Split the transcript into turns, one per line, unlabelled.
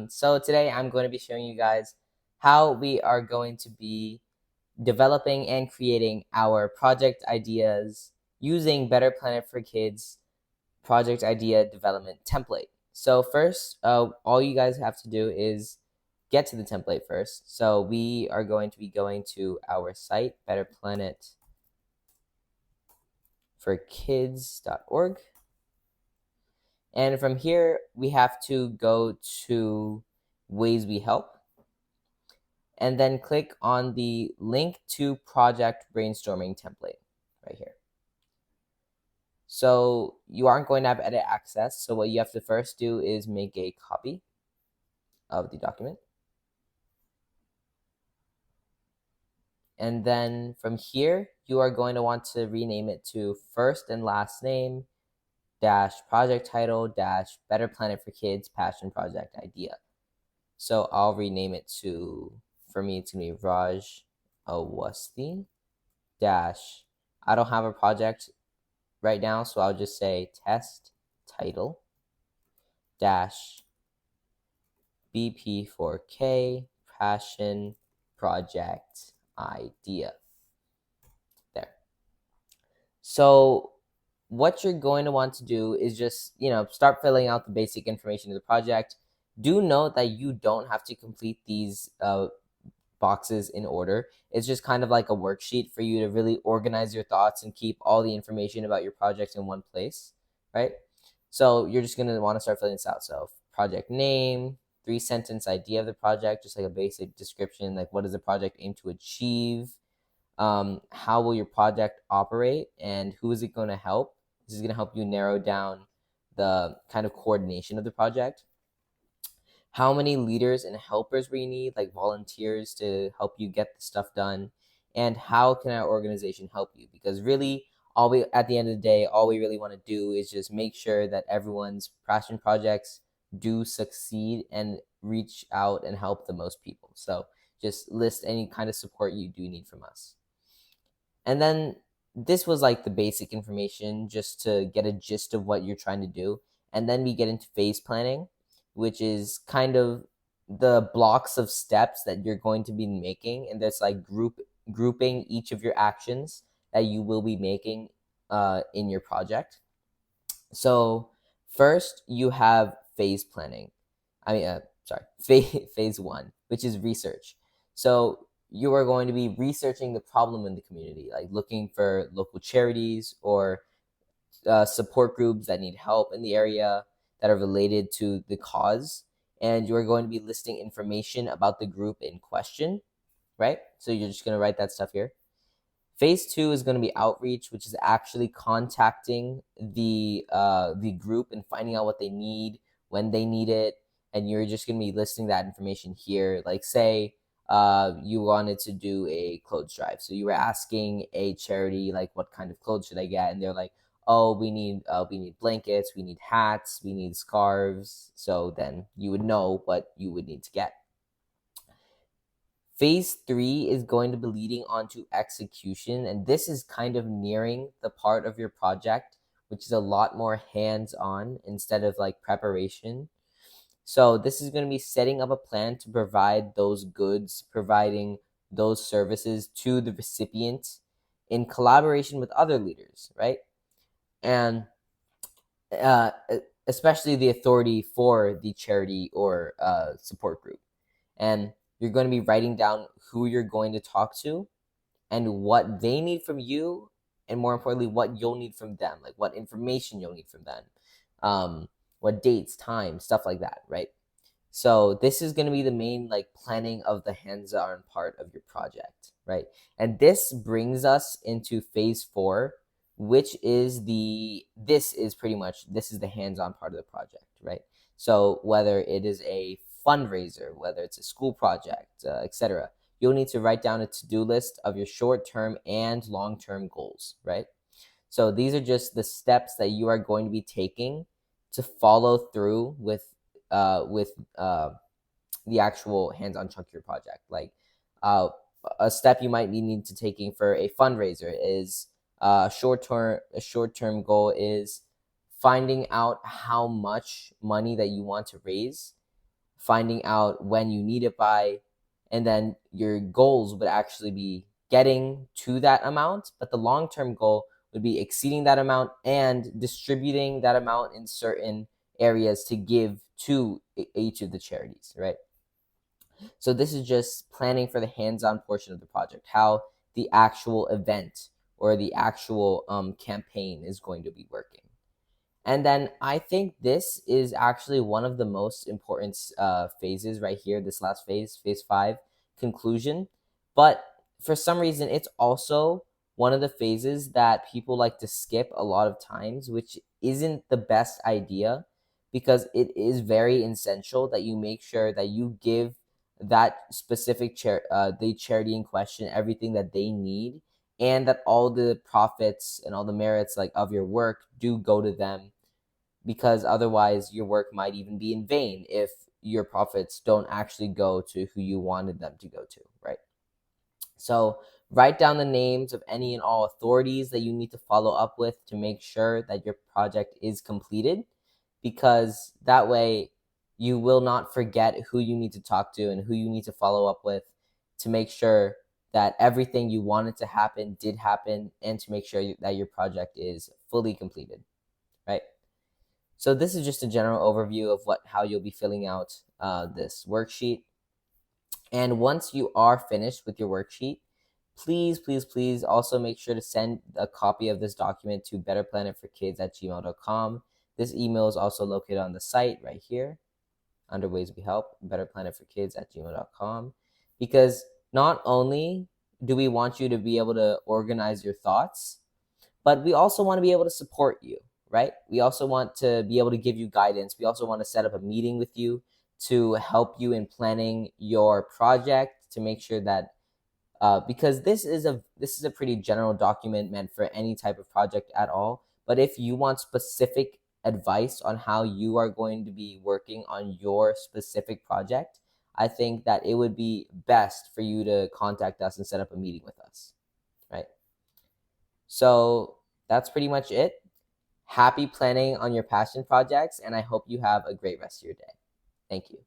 So today I'm going to be showing you guys how we are going to be developing and creating our project ideas using Better Planet for Kids project idea development template. So first, all you guys have to do is get to the template first. So we are going to be going to our site, betterplanetforkids.org. And from here, we have to go to Ways We Help and then click on the link to project brainstorming template right here. So you aren't going to have edit access. So what you have to first do is make a copy of the document. And then from here, you are going to want to rename it to first and last name dash project title dash Better Planet for Kids passion project idea. So I'll rename it to, for me, it's going to be Raj Awasthi dash, I don't have a project right now, so I'll just say test title dash BP4K passion project idea. There. So what you're going to want to do is just, start filling out the basic information of the project. Do note that you don't have to complete these boxes in order. It's just kind of like a worksheet for you to really organize your thoughts and keep all the information about your project in one place, right? So you're just going to want to start filling this out. So project name, 3-sentence idea of the project, just like a basic description, like what does the project aim to achieve? How will your project operate and who is it going to help? This is going to help you narrow down the kind of coordination of the project. How many leaders and helpers we need, like volunteers to help you get the stuff done, and how can our organization help you? Because really, at the end of the day, all we really want to do is just make sure that everyone's passion projects do succeed and reach out and help the most people. So just list any kind of support you do need from us. And then this was like the basic information just to get a gist of what you're trying to do. And then we get into phase planning, which is kind of the blocks of steps that you're going to be making. And that's like grouping each of your actions that you will be making in your project. So first you have phase planning. Phase one, which is research. So you are going to be researching the problem in the community, like looking for local charities or support groups that need help in the area that are related to the cause. And you're going to be listing information about the group in question, right? So you're just going to write that stuff here. Phase two is going to be outreach, which is actually contacting the group and finding out what they need, when they need it, and you're just going to be listing that information here. Like say you wanted to do a clothes drive, so you were asking a charity like, what kind of clothes should I get? And they're like, oh, we need blankets, we need hats, we need scarves. So then you would know what you would need to get. Phase three is going to be leading on to execution, and this is kind of nearing the part of your project which is a lot more hands-on instead of like preparation. So this is going to be setting up a plan to provide those goods, providing those services to the recipient in collaboration with other leaders, right? And uh, especially the authority for the charity or support group. And you're going to be writing down who you're going to talk to and what they need from you, and more importantly, what you'll need from them, like what information you'll need from them, what dates, time, stuff like that, right? So this is going to be the main like planning of the hands-on part of your project, right? And this brings us into phase four, which is the hands-on part of the project, right? So whether it is a fundraiser, whether it's a school project, etc., you'll need to write down a to-do list of your short-term and long-term goals, right? So these are just the steps that you are going to be taking to follow through with the actual hands-on chunk of your project. Like a step you might need to taking for a fundraiser is a short-term goal is finding out how much money that you want to raise, finding out when you need it by, and then your goals would actually be getting to that amount. But the long-term goal would be exceeding that amount and distributing that amount in certain areas to give to each of the charities, right? So this is just planning for the hands-on portion of the project, how the actual event or the actual campaign is going to be working. And then I think this is actually one of the most important phases right here, this last phase, phase 5, conclusion. But for some reason, it's also one of the phases that people like to skip a lot of times, which isn't the best idea, because it is very essential that you make sure that you give that specific the charity in question everything that they need, and that all the profits and all the merits like of your work do go to them, because otherwise your work might even be in vain if your profits don't actually go to who you wanted them to go to, right? So write down the names of any and all authorities that you need to follow up with to make sure that your project is completed, because that way you will not forget who you need to talk to and who you need to follow up with to make sure that everything you wanted to happen did happen, and to make sure that your project is fully completed, right? So this is just a general overview of how you'll be filling out this worksheet. And once you are finished with your worksheet, please also make sure to send a copy of this document to betterplanetforkids@gmail.com. This email is also located on the site right here under Ways We Help, betterplanetforkids@gmail.com, because not only do we want you to be able to organize your thoughts, but we also want to be able to support you, right? We also want to be able to give you guidance. We also want to set up a meeting with you to help you in planning your project, to make sure that because this is a pretty general document meant for any type of project at all. But if you want specific advice on how you are going to be working on your specific project, I think that it would be best for you to contact us and set up a meeting with us, right? So that's pretty much it. Happy planning on your passion projects, and I hope you have a great rest of your day. Thank you.